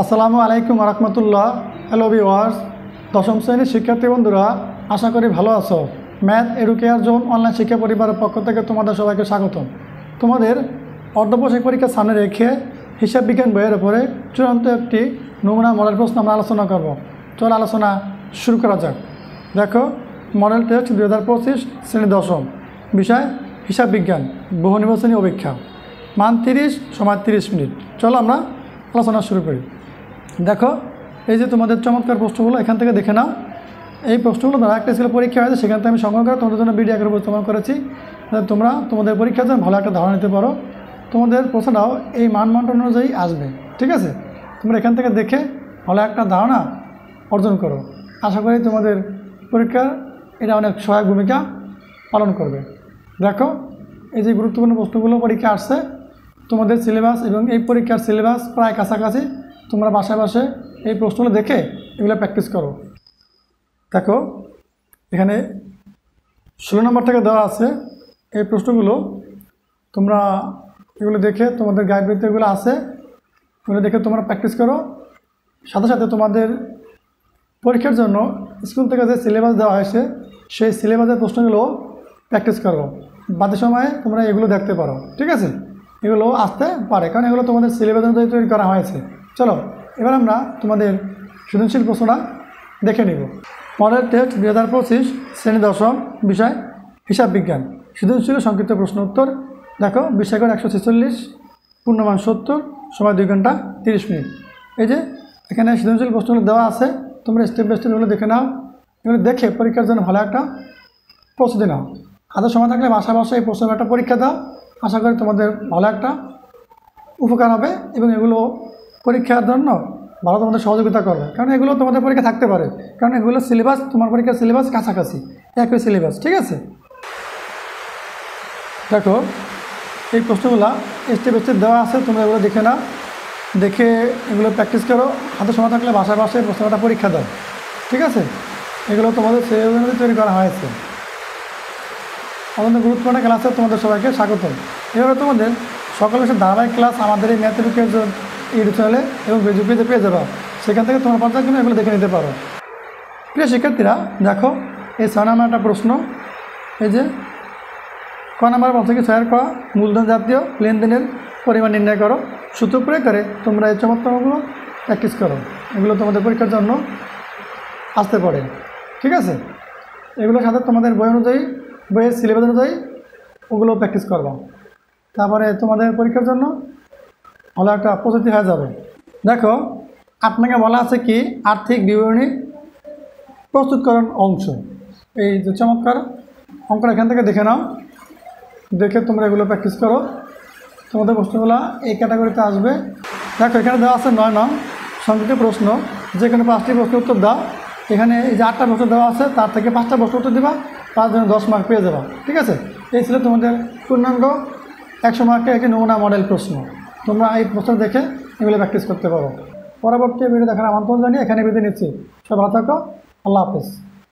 আসসালামু আলাইকুম রহমতুল্লাহ। Hello viewers, দশম শ্রেণীর শিক্ষার্থী বন্ধুরা, আশা করি ভালো আছো। ম্যাথ এডুকেয়ার জোন অনলাইন শিক্ষা পরিবারের পক্ষ থেকে তোমাদের সবাইকে স্বাগতম। তোমাদের অর্ধবার্ষিক পরীক্ষার সামনে রেখে হিসাব বিজ্ঞান বইয়ের উপরে চূড়ান্ত একটি নমুনা মডেল প্রশ্ন আমরা আলোচনা করব। চলো আলোচনা শুরু করা যাক। দেখো, মডেল টেস্ট 2025 শ্রেণী দশম, বিষয় হিসাব বিজ্ঞান, বহু নির্বাচনী অপেক্ষা, মান 30, সময় 30 মিনিট। চলো আমরা আলোচনা শুরু করি। দেখো, এই যে তোমাদের চমৎকার প্রশ্নগুলো এখান থেকে দেখে নাও। এই প্রশ্নগুলো দ্বারা একটা স্কুলে পরীক্ষা হয়েছে, সেখান থেকে আমি সংগ্রহ করে তোমাদের জন্য ভিডিও আকারে উপস্থাপন করেছি, যাতে তোমরা তোমাদের পরীক্ষার জন্য ভালো একটা ধারণা নিতে পারো। তোমাদের প্রশ্নটাও এই মানদণ্ড অনুযায়ী আসবে, ঠিক আছে? তোমরা এখান থেকে দেখে ভালো একটা ধারণা অর্জন করো। আশা করি তোমাদের পরীক্ষার এটা অনেক সহায়ক ভূমিকা পালন করবে। দেখো, এই যে গুরুত্বপূর্ণ প্রশ্নগুলো পরীক্ষা আসছে, তোমাদের সিলেবাস এবং এই পরীক্ষার সিলেবাস প্রায় কাছাকাছি। তোমরা বাসায় বাসে এই প্রশ্নগুলো দেখে এগুলো প্র্যাকটিস করো। দেখো, এখানে 16 নম্বর থেকে দেওয়া আছে এই প্রশ্নগুলো। তোমরা এগুলো দেখে তোমাদের গাইডবইতে এগুলো আছে, এগুলো দেখে তোমরা প্র্যাকটিস করো। সাথে সাথে তোমাদের পরীক্ষার জন্য স্কুল থেকে যে সিলেবাস দেওয়া হয়েছে, সেই সিলেবাসের প্রশ্নগুলো প্র্যাকটিস করো। বাকি সময়ে তোমরা এগুলো দেখতে পারো, ঠিক আছে? এগুলো আসতে পারে, কারণ এগুলো তোমাদের সিলেবাস অনুযায়ী তৈরি করা হয়েছে। চলো এবার আমরা তোমাদের সৃজনশীল প্রশ্নটা দেখে নিব। মডেল টেস্ট 2025 শ্রেণী দশম, বিষয় হিসাব বিজ্ঞান, সৃজনশীল সংক্ষিপ্ত প্রশ্ন উত্তর। দেখো, বিষয়কর 146, পূর্ণমান 70, সময় 2 ঘন্টা 30 মিনিট। এই যে এখানে সৃজনশীল প্রশ্নগুলো দেওয়া আছে, তোমরা স্টেপ বাই স্টেপ এগুলো দেখে নাও। এগুলো দেখে পরীক্ষার জন্য ভালো একটা প্রস্তুতি নাও। হাতে সময় থাকলে বাসা বাসায় এই প্রশ্নের একটা পরীক্ষা দাও। আশা করি তোমাদের ভালো একটা উপকার হবে এবং এগুলো পরীক্ষার জন্য ভালো তোমাদের সহযোগিতা করবে, কারণ এগুলো তোমাদের পরীক্ষা থাকতে পারে, কারণ এগুলো সিলেবাস, তোমার পরীক্ষার সিলেবাস কাছাকাছি, একই সিলেবাস, ঠিক আছে? দেখো, এই প্রশ্নগুলো স্টেপ স্টেপ দেওয়া আছে, তোমরা এগুলো দেখে নাও, দেখে এগুলো প্র্যাকটিস করো। হাতে সময় থাকলে বাসায় বাসায় প্রশ্নটা পরীক্ষা দাও, ঠিক আছে? এগুলো তোমাদের সিলেবাস অনুযায়ী তৈরি করা হয়েছে। আমাদের গুরুত্বপূর্ণ ক্লাসে তোমাদের সবাইকে স্বাগতম। এভাবে তোমাদের সকল বিষয়ের ধারাবাহিক ক্লাস আমাদের এই ম্যাথ এডুকেশন জোন ইউটিউব চ্যানেলে এবং ফেসবুকে পেয়ে যাবে। সেখান থেকে তোমার পর্যায়ক্রমে এগুলো দেখে নিতে পারো। প্রিয় শিক্ষার্থীরা, দেখো, এই 6 নম্বর একটা প্রশ্ন। এই যে ক নম্বর প্রশ্ন থেকে 6 ক, মূলধন জাতীয় লেনদেনের পরিমাণ নির্ণয় করো। সূত্র প্রয়োগ করে তোমরা এই চমৎকারগুলো প্র্যাকটিস করো। এগুলো তোমাদের পরীক্ষার জন্য আসতে পারে, ঠিক আছে? এগুলোর সাথে তোমাদের বই অনুযায়ী, বইয়ের সিলেবাস অনুযায়ী ওগুলো প্র্যাকটিস করবা। তারপরে তোমাদের পরীক্ষার জন্য ভালো একটা প্রস্তুতি হয়ে যাবে। দেখো, আপনাকে বলা আছে কি আর্থিক বিবরণী প্রস্তুতকরণ অংশ। এই যে চমৎকার অঙ্কটা এখান থেকে দেখে নাও, দেখে তোমরা এগুলো প্র্যাকটিস করো। তোমাদের প্রশ্নগুলো এই ক্যাটাগরিতে আসবে। দেখো, এখানে দেওয়া আছে 9 নং সংক্ষিপ্ত প্রশ্ন, যেখানে 5টি প্রশ্ন উত্তর দাও। এখানে এই যে 8টা প্রশ্ন দেওয়া আছে, তার থেকে 5টা প্রশ্ন উত্তর দেবা, তার জন্য 10 মার্ক পেয়ে যাবা, ঠিক আছে? এই ছিল তোমাদের পূর্ণাঙ্গ 100 মার্কের একটি নমুনা মডেল প্রশ্ন। তোমরা এই প্রশ্ন দেখে এগুলো প্র্যাকটিস করতে পারো। পরবর্তী ভিডিও দেখার আমন্ত্রণ জানিয়ে এখানে বিদায় নিচ্ছি। সব ভালো থাকো, আল্লাহ হাফেজ।